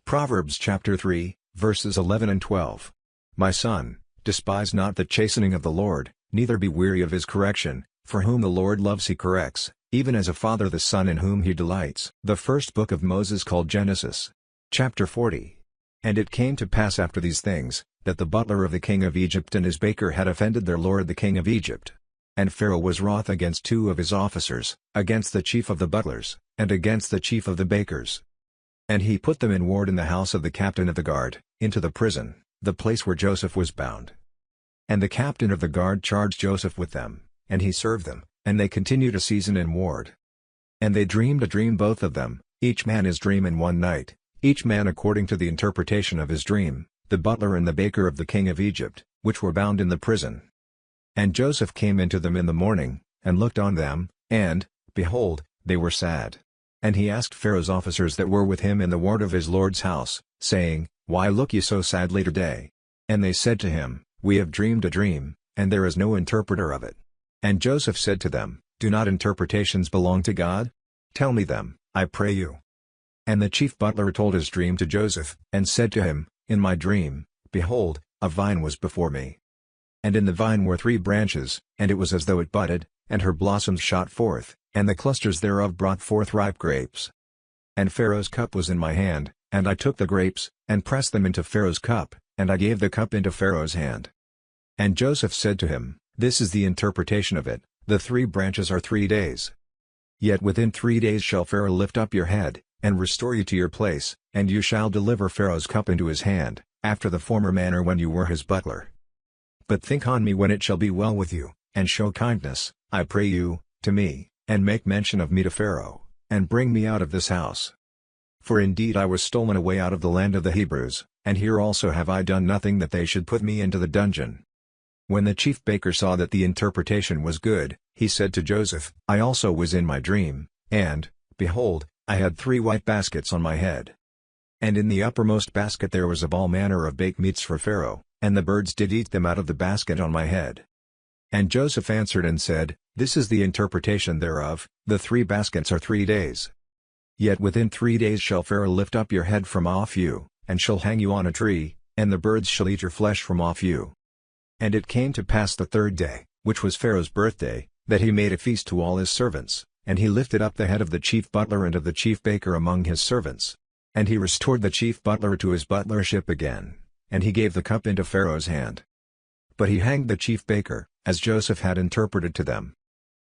Proverbs chapter 3, verses 11 and 12. My son, despise not the chastening of the Lord, neither be weary of his correction, for whom the Lord loves he corrects, even as a father the son in whom he delights. The first book of Moses called Genesis. Chapter 40. And it came to pass after these things, that the butler of the king of Egypt and his baker had offended their lord the king of Egypt. And Pharaoh was wroth against two of his officers, against the chief of the butlers, and against the chief of the bakers. And he put them in ward in the house of the captain of the guard, into the prison, the place where Joseph was bound. And the captain of the guard charged Joseph with them, and he served them, and they continued a season in ward. And they dreamed a dream both of them, each man his dream in one night, each man according to the interpretation of his dream, the butler and the baker of the king of Egypt, which were bound in the prison. And Joseph came into them in the morning, and looked on them, and, behold, they were sad. And he asked Pharaoh's officers that were with him in the ward of his lord's house, saying, Why look ye so sadly today? And they said to him, We have dreamed a dream, and there is no interpreter of it. And Joseph said to them, Do not interpretations belong to God? Tell me them, I pray you. And the chief butler told his dream to Joseph, and said to him, In my dream, behold, a vine was before me. And in the vine were 3 branches, and it was as though it budded, and her blossoms shot forth, and the clusters thereof brought forth ripe grapes. And Pharaoh's cup was in my hand, and I took the grapes, and pressed them into Pharaoh's cup, and I gave the cup into Pharaoh's hand. And Joseph said to him, This is the interpretation of it, the 3 branches are 3 days. Yet within 3 days shall Pharaoh lift up your head, and restore you to your place, and you shall deliver Pharaoh's cup into his hand, after the former manner when you were his butler. But think on me when it shall be well with you, and show kindness, I pray you, to me, and make mention of me to Pharaoh, and bring me out of this house. For indeed I was stolen away out of the land of the Hebrews, and here also have I done nothing that they should put me into the dungeon. When the chief baker saw that the interpretation was good, he said to Joseph, I also was in my dream, and, behold, I had 3 white baskets on my head. And in the uppermost basket there was of all manner of baked meats for Pharaoh, and the birds did eat them out of the basket on my head. And Joseph answered and said, This is the interpretation thereof, the 3 baskets are 3 days. Yet within 3 days shall Pharaoh lift up your head from off you, and shall hang you on a tree, and the birds shall eat your flesh from off you. And it came to pass the 3rd day, which was Pharaoh's birthday, that he made a feast to all his servants, and he lifted up the head of the chief butler and of the chief baker among his servants. And he restored the chief butler to his butlership again, and he gave the cup into Pharaoh's hand. But he hanged the chief baker, as Joseph had interpreted to them.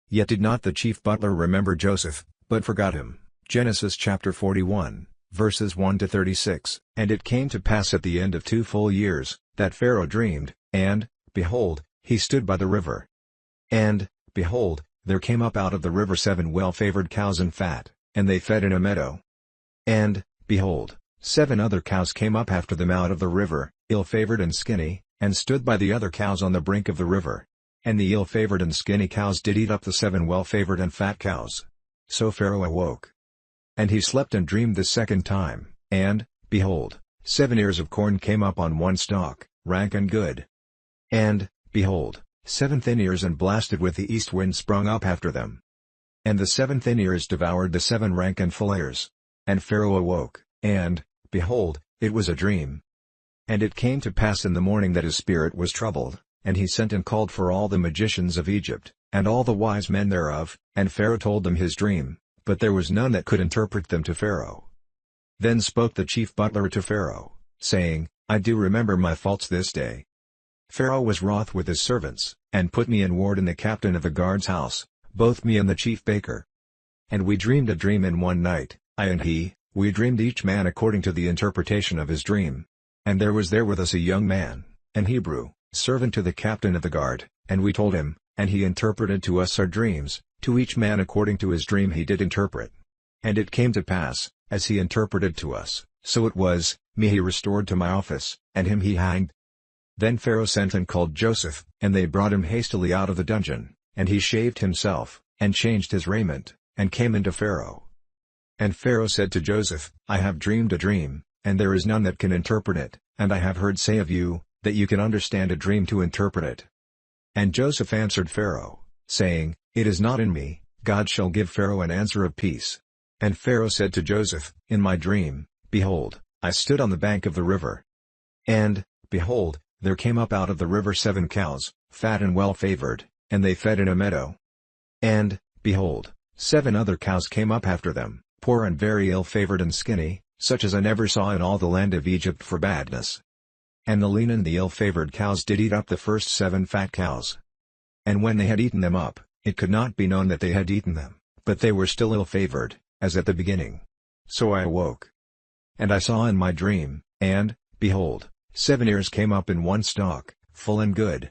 Yet did not the chief butler remember Joseph, but forgot him. Genesis chapter 41, verses 1 to 36. And it came to pass at the end of 2 full years, that Pharaoh dreamed, and, behold, he stood by the river. And, behold, there came up out of the river 7 well-favored cows and fat, and they fed in a meadow. And, behold, 7 other cows came up after them out of the river, ill-favored and skinny, and stood by the other cows on the brink of the river. And the ill-favored and skinny cows did eat up the 7 well-favored and fat cows. So Pharaoh awoke. And he slept and dreamed the 2nd time, and, behold, 7 ears of corn came up on one stalk, rank and good. And, behold, 7 thin ears and blasted with the east wind sprung up after them. And the 7 thin ears devoured the 7 rank and full ears. And Pharaoh awoke, and, behold, it was a dream. And it came to pass in the morning that his spirit was troubled, and he sent and called for all the magicians of Egypt, and all the wise men thereof, and Pharaoh told them his dream, but there was none that could interpret them to Pharaoh. Then spoke the chief butler to Pharaoh, saying, I do remember my faults this day. Pharaoh was wroth with his servants, and put me in ward in the captain of the guard's house, both me and the chief baker. And we dreamed a dream in one night, I and he, we dreamed each man according to the interpretation of his dream. And there was there with us a young man, an Hebrew, servant to the captain of the guard, and we told him, and he interpreted to us our dreams, to each man according to his dream he did interpret. And it came to pass, as he interpreted to us, so it was, me he restored to my office, and him he hanged. Then Pharaoh sent and called Joseph, and they brought him hastily out of the dungeon, and he shaved himself, and changed his raiment, and came into Pharaoh. And Pharaoh said to Joseph, I have dreamed a dream, and there is none that can interpret it, and I have heard say of you, that you can understand a dream to interpret it. And Joseph answered Pharaoh, saying, It is not in me, God shall give Pharaoh an answer of peace. And Pharaoh said to Joseph, In my dream, behold, I stood on the bank of the river. And, behold, there came up out of the river 7 cows, fat and well-favored, and they fed in a meadow. And, behold, 7 other cows came up after them, poor and very ill-favored and skinny, such as I never saw in all the land of Egypt for badness. And the lean and the ill-favored cows did eat up the first 7 fat cows. And when they had eaten them up, it could not be known that they had eaten them, but they were still ill-favored, as at the beginning. So I awoke. And I saw in my dream, and, behold, 7 ears came up in one stalk, full and good.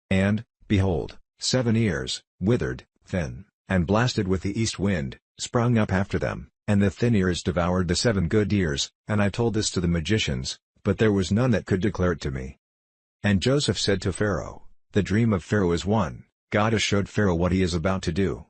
And, behold, 7 ears, withered, thin, and blasted with the east wind, sprung up after them, and the thin ears devoured the 7 good ears, and I told this to the magicians, but there was none that could declare it to me. And Joseph said to Pharaoh, The dream of Pharaoh is one, God has showed Pharaoh what he is about to do.